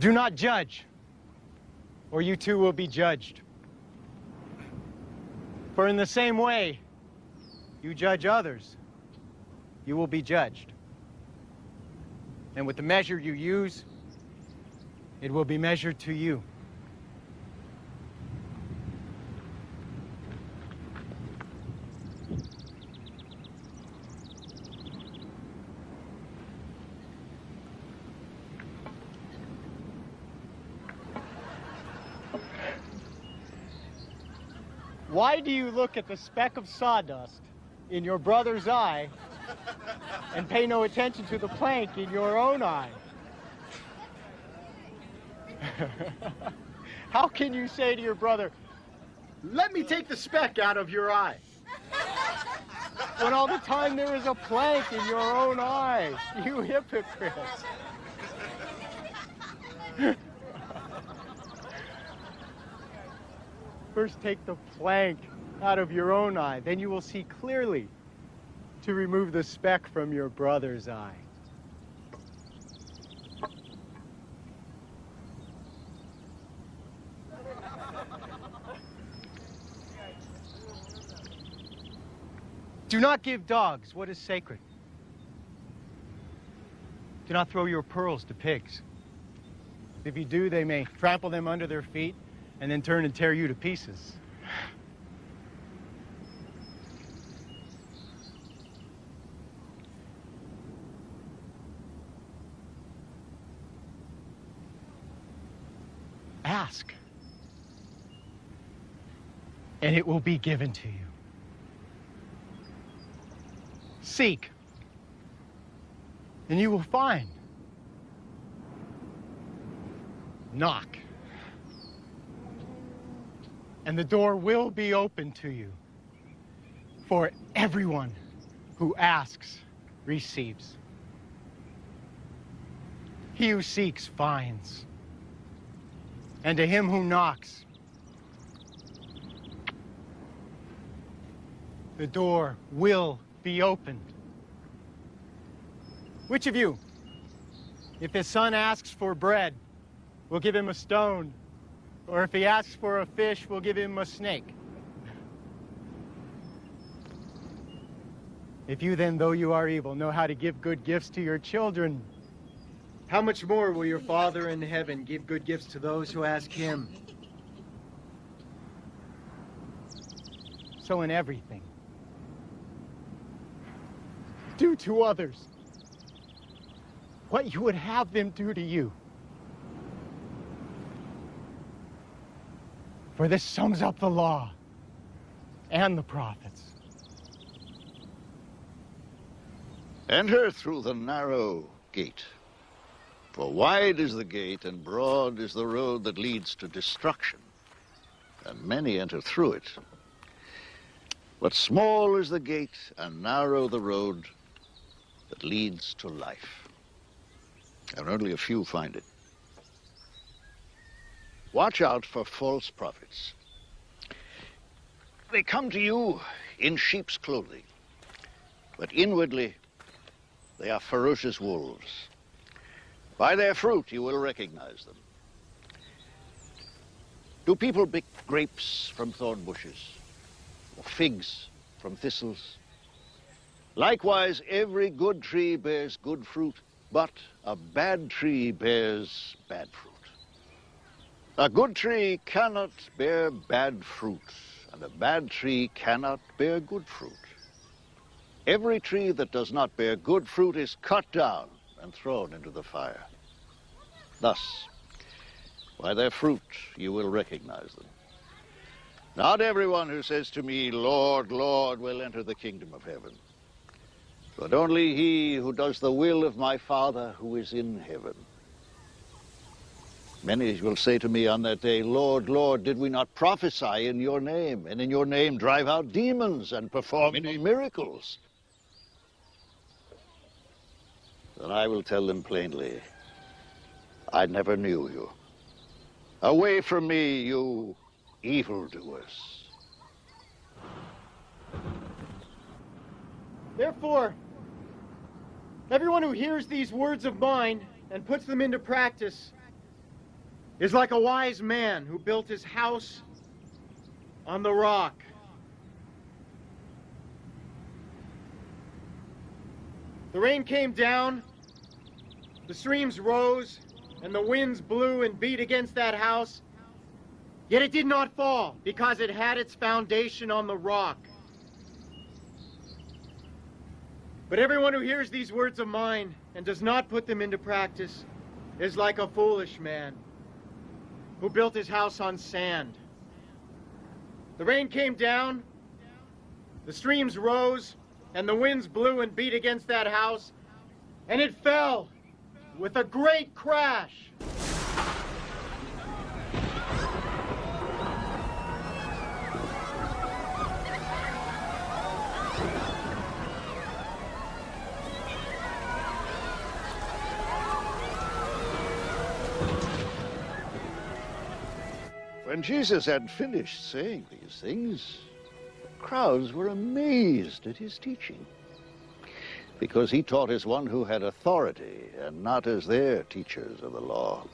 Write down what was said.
Do not judge, or you too will be judged. For in the same way you judge others, you will be judged. And with the measure you use, it will be measured to you. Why do you look at the speck of sawdust in your brother's eye and pay no attention to the plank in your own eye? How can you say to your brother, "Let me take the speck out of your eye," when all the time there is a plank in your own eye? You hypocrites. First take the plank out of your own eye, then you will see clearly to remove the speck from your brother's eye. Do not give dogs what is sacred. Do not throw your pearls to pigs. If you do, they may trample them under their feet and then turn and tear you to pieces. Ask, and it will be given to you. Seek, and you will find. Knock, and the door will be open to you. For everyone who asks receives. He who seeks finds. And to him who knocks, the door will be opened. Which of you, if his son asks for bread, will give him a stone? Or if he asks for a fish, we'll give him a snake? If you then, though you are evil, know how to give good gifts to your children, how much more will your Father in heaven give good gifts to those who ask him? So in everything, do to others what you would have them do to you. For this sums up the law and the prophets. Enter through the narrow gate. For wide is the gate and broad is the road that leads to destruction, and many enter through it. But small is the gate and narrow the road that leads to life, and only a few find it. Watch out for false prophets. They come to you in sheep's clothing, but inwardly they are ferocious wolves. By their fruit you will recognize them. Do people pick grapes from thorn bushes, or figs from thistles? Likewise, every good tree bears good fruit, but a bad tree bears bad fruit. A good tree cannot bear bad fruit, and a bad tree cannot bear good fruit. Every tree that does not bear good fruit is cut down and thrown into the fire. Thus, by their fruit you will recognize them. Not everyone who says to me, "Lord, Lord," will enter the kingdom of heaven, but only he who does the will of my Father who is in heaven. Many will say to me on that day, "Lord, Lord, did we not prophesy in your name, and in your name drive out demons and perform many miracles?" Then I will tell them plainly, "I never knew you. Away from me, you evildoers." Therefore, everyone who hears these words of mine and puts them into practice is like a wise man who built his house on the rock. The rain came down, the streams rose, and the winds blew and beat against that house. Yet it did not fall, because it had its foundation on the rock. But everyone who hears these words of mine and does not put them into practice is like a foolish man who built his house on sand. The rain came down, the streams rose, and the winds blew and beat against that house, and it fell with a great crash. When Jesus had finished saying these things, crowds were amazed at his teaching, because he taught as one who had authority and not as their teachers of the law.